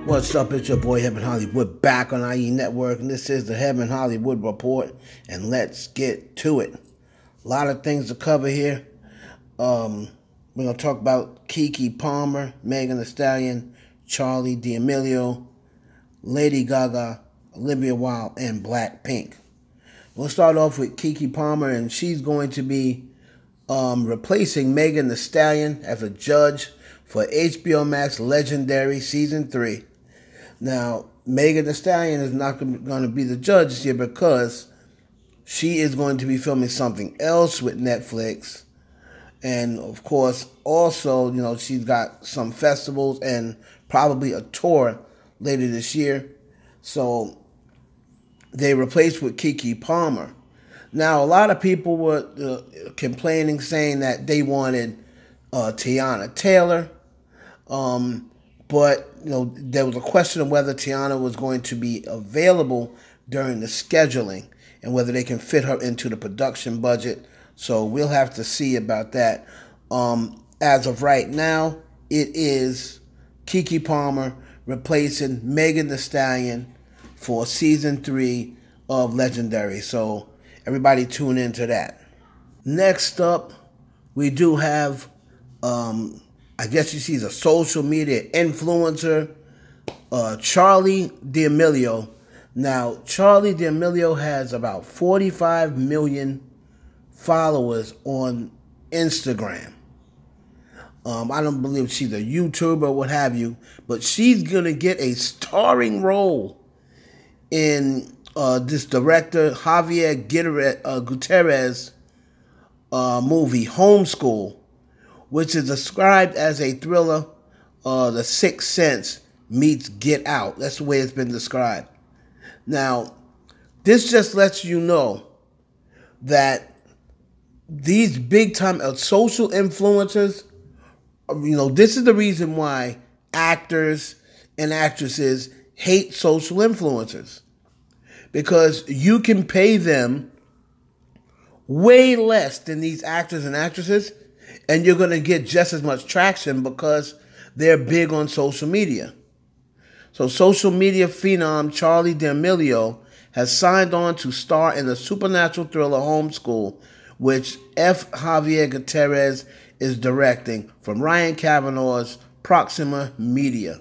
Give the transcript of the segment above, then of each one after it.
What's up? It's your boy Heaven Hollywood back on IE Network, and this is the Heaven Hollywood Report, and let's get to it. A lot of things to cover here. We're going to talk about Keke Palmer, Megan Thee Stallion, Charli D'Amelio, Lady Gaga, Olivia Wilde, and BlackPink. We'll start off with Keke Palmer, and she's going to be replacing Megan Thee Stallion as a judge for HBO Max Legendary Season 3. Now, Megan Thee Stallion is not going to be the judge this year because she is going to be filming something else with Netflix. And, of course, also, she's got some festivals and probably a tour later this year. So, they replaced with Keke Palmer. Now, a lot of people were complaining, saying that they wanted Tiana Taylor. But, there was a question of whether Tiana was going to be available during the scheduling and whether they can fit her into the production budget. So we'll have to see about that. As of right now, it is Keke Palmer replacing Megan Thee Stallion for Season 3 of Legendary. So everybody tune into that. Next up, we do have... I guess you see he's a social media influencer, Charli D'Amelio. Now, Charli D'Amelio has about 45 million followers on Instagram. I don't believe she's a YouTuber or what have you, but she's going to get a starring role in this director Javier Gutierrez movie, Homeschool, which is described as a thriller, The Sixth Sense meets Get Out. That's the way it's been described. Now, this just lets you know that these big-time social influencers, this is the reason why actors and actresses hate social influencers. Because you can pay them way less than these actors and actresses, and you're going to get just as much traction because they're big on social media. So social media phenom Charli D'Amelio has signed on to star in the supernatural thriller Homeschool, which Javier Gutierrez is directing from Ryan Cavanaugh's Proxima Media.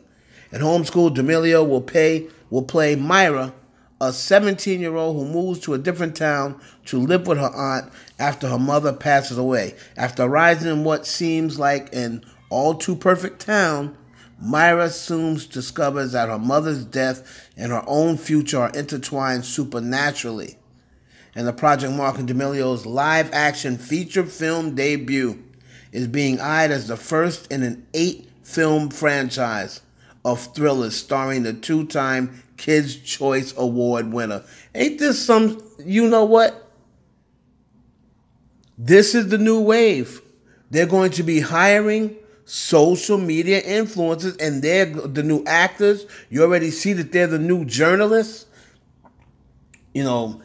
In Homeschool, D'Amelio will play Myra, a 17-year-old who moves to a different town to live with her aunt after her mother passes away. After rising in what seems like an all-too-perfect town, Myra soon discovers that her mother's death and her own future are intertwined supernaturally. And the project marking D'Amelio's live-action feature film debut is being eyed as the first in an 8-film franchise of thrillers starring the two-time Kids' Choice Award winner. Ain't this some, you know what? This is the new wave. They're going to be hiring social media influencers, and they're the new actors. You already see that they're the new journalists. The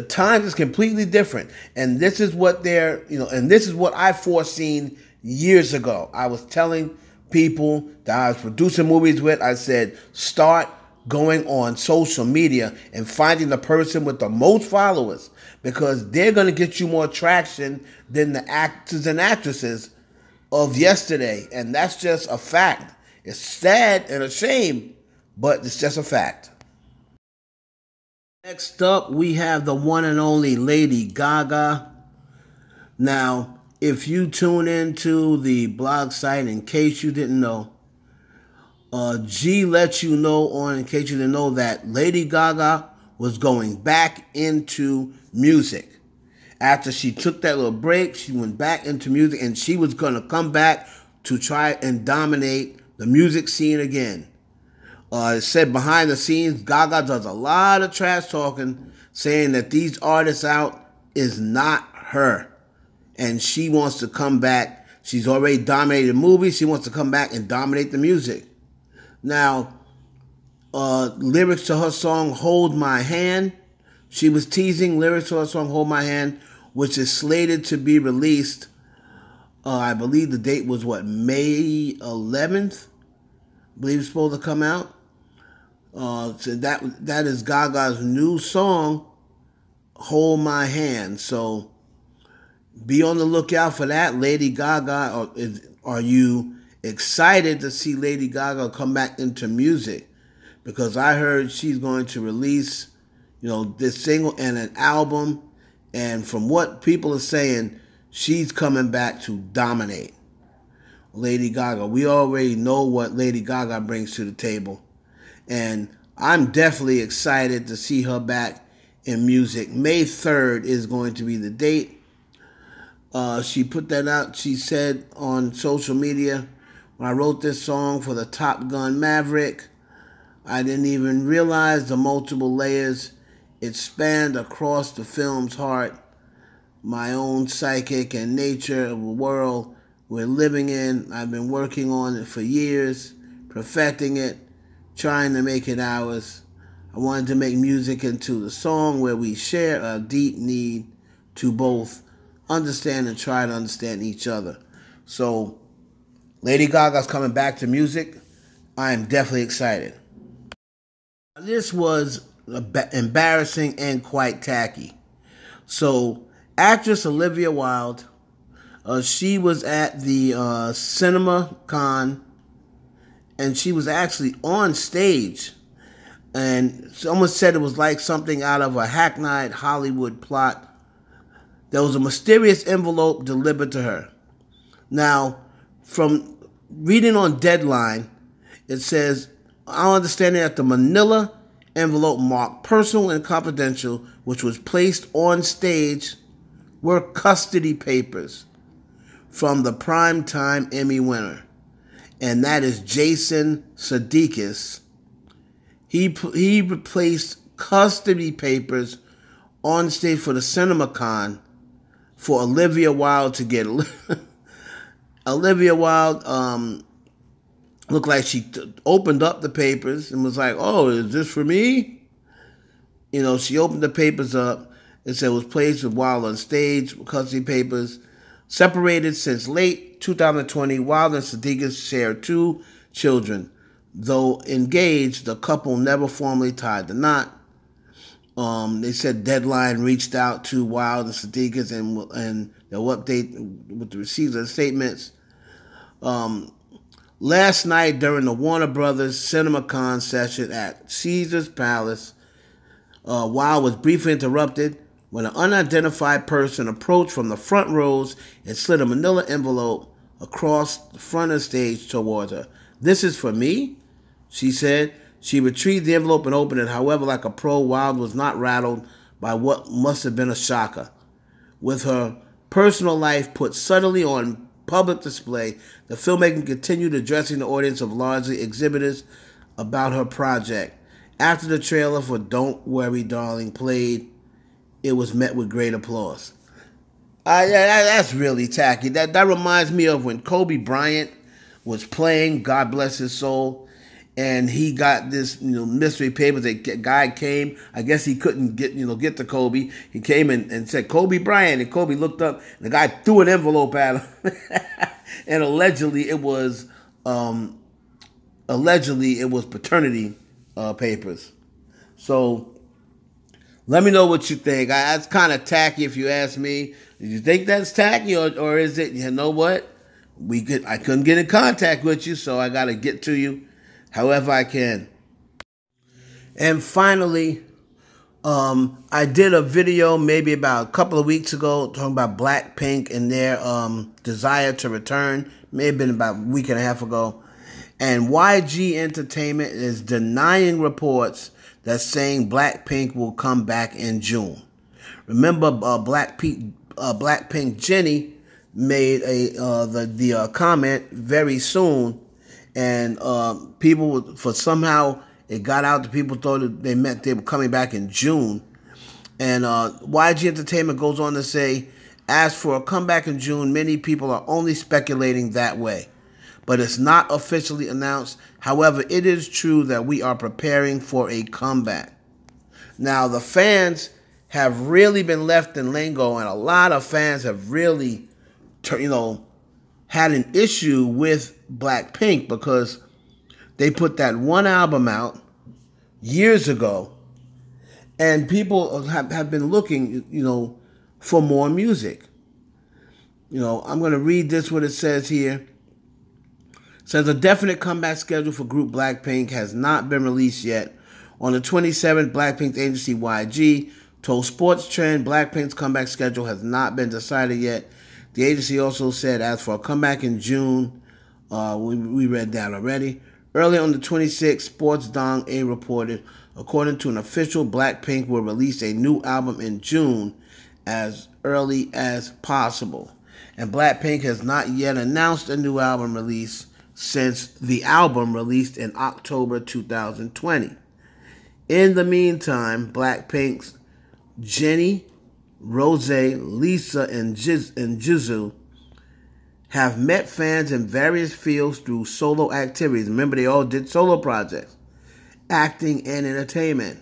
time is completely different. And this is what and this is what I foreseen years ago. I was telling people that I was producing movies with, I said, start going on social media and finding the person with the most followers, because they're going to get you more traction than the actors and actresses of yesterday. And that's just a fact. It's sad and a shame, but it's just a fact. Next up, we have the one and only Lady Gaga. Now, if you tune into the blog site, in case you didn't know, G lets you know in case you didn't know, that Lady Gaga was going back into music. After she took that little break, she went back into music, and she was going to come back to try and dominate the music scene again. It said behind the scenes, Gaga does a lot of trash talking, saying that these artists out is not her. And she wants to come back. She's already dominated movies. She wants to come back and dominate the music. Now, lyrics to her song, Hold My Hand. She was teasing lyrics to her song, Hold My Hand, which is slated to be released. I believe the date was, May 11th? believe it's supposed to come out. So that is Gaga's new song, Hold My Hand. So be on the lookout for that. Lady Gaga, are you excited to see Lady Gaga come back into music? Because I heard she's going to release, this single and an album. And from what people are saying, she's coming back to dominate. Lady Gaga. We already know what Lady Gaga brings to the table. And I'm definitely excited to see her back in music. May 3rd is going to be the date. She put that out. She said on social media, when I wrote this song for the Top Gun Maverick, I didn't even realize the multiple layers it spanned across the film's heart, my own psychic and nature of the world we're living in. I've been working on it for years, perfecting it, trying to make it ours. I wanted to make music into the song where we share a deep need to both understand and try to understand each other. So, Lady Gaga's coming back to music. I am definitely excited. This was embarrassing and quite tacky. So, actress Olivia Wilde, she was at the CinemaCon, and she was actually on stage. And someone said it was like something out of a hackneyed Hollywood plot. There was a mysterious envelope delivered to her. Now, from reading on Deadline, it says, our understanding that the manila envelope marked personal and confidential, which was placed on stage, were custody papers from the Primetime Emmy winner. And that is Jason Sudeikis. He replaced custody papers on stage for the CinemaCon for Olivia Wilde to get. Olivia Wilde looked like she opened up the papers and was like, oh, is this for me? She opened the papers up and said it was placed with Wilde on stage, custody papers. Separated since late 2020, Wilde and Sudeikis share 2 children. Though engaged, the couple never formally tied the knot. They said Deadline reached out to Wilde and Sudeikis and they'll update with the receipts of the statements. Last night during the Warner Brothers CinemaCon session at Caesars Palace, Wilde was briefly interrupted when an unidentified person approached from the front rows and slid a manila envelope across the front of the stage towards her. This is for me, she said. She retrieved the envelope and opened it. However, like a pro, Wilde was not rattled by what must have been a shocker. With her personal life put subtly on public display, the filmmaker continued addressing the audience of largely exhibitors about her project. After the trailer for Don't Worry, Darling played, it was met with great applause. That's really tacky. That reminds me of when Kobe Bryant was playing, God bless his soul, and he got this mystery paper. The guy came, I guess he couldn't get to Kobe. He came and said Kobe Bryant, and Kobe looked up, and the guy threw an envelope at him. And allegedly it was paternity papers. So let me know what you think. That's kind of tacky if you ask me. Do you think that's tacky, or is it, you know what? I couldn't get in contact with you, so I got to get to you however I can. And finally, I did a video maybe about a couple of weeks ago talking about BlackPink and their desire to return. May have been about a week and a half ago. And YG Entertainment is denying reports that's saying BlackPink will come back in June. Remember, BlackPink Jenny made the comment very soon, and people somehow it got out that people thought they were coming back in June. And YG Entertainment goes on to say, as for a comeback in June, many people are only speculating that way, but it's not officially announced. However, it is true that we are preparing for a comeback. Now, the fans have really been left in lingo, and a lot of fans have really, had an issue with BlackPink because They put that one album out years ago, and people have been looking, for more music. I'm going to read this, what it says here. It says a definite comeback schedule for group BlackPink has not been released yet. On the 27th, BlackPink's agency YG told Sports Trend BlackPink's comeback schedule has not been decided yet. The agency also said as for a comeback in June, we read that already. Early on the 26th, Sports Dong A reported, according to an official, BlackPink will release a new album in June as early as possible. And BlackPink has not yet announced a new album release since the album released in October 2020. In the meantime, BlackPink's Jennie, Rose, Lisa, and Jisoo have met fans in various fields through solo activities. Remember, they all did solo projects, acting, and entertainment.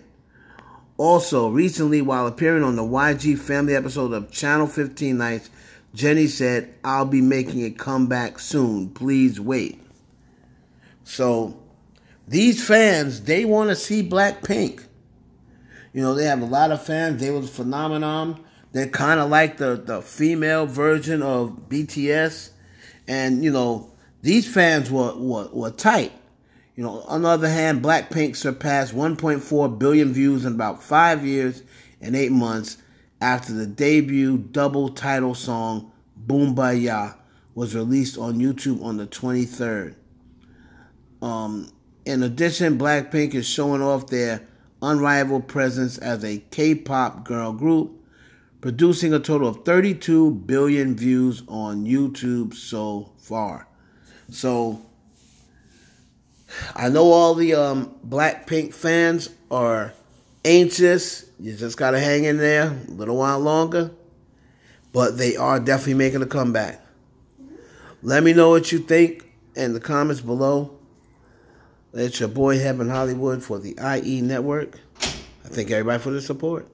Also, recently, while appearing on the YG Family episode of Channel 15 Nights, Jennie said, "I'll be making a comeback soon. Please wait." So, these fans, they want to see BlackPink. They have a lot of fans. They was a phenomenon. They're kind of like the female version of BTS. And, these fans were tight. On the other hand, BlackPink surpassed 1.4 billion views in about 5 years and 8 months after the debut double title song, Boom Baya, was released on YouTube on the 23rd. In addition, BlackPink is showing off their unrivaled presence as a K-pop girl group, producing a total of 32 billion views on YouTube so far. So, I know all the BlackPink fans are anxious. You just got to hang in there a little while longer. But they are definitely making a comeback. Let me know what you think in the comments below. It's your boy Heaven Hollywood for the IE Network. I thank everybody for the support.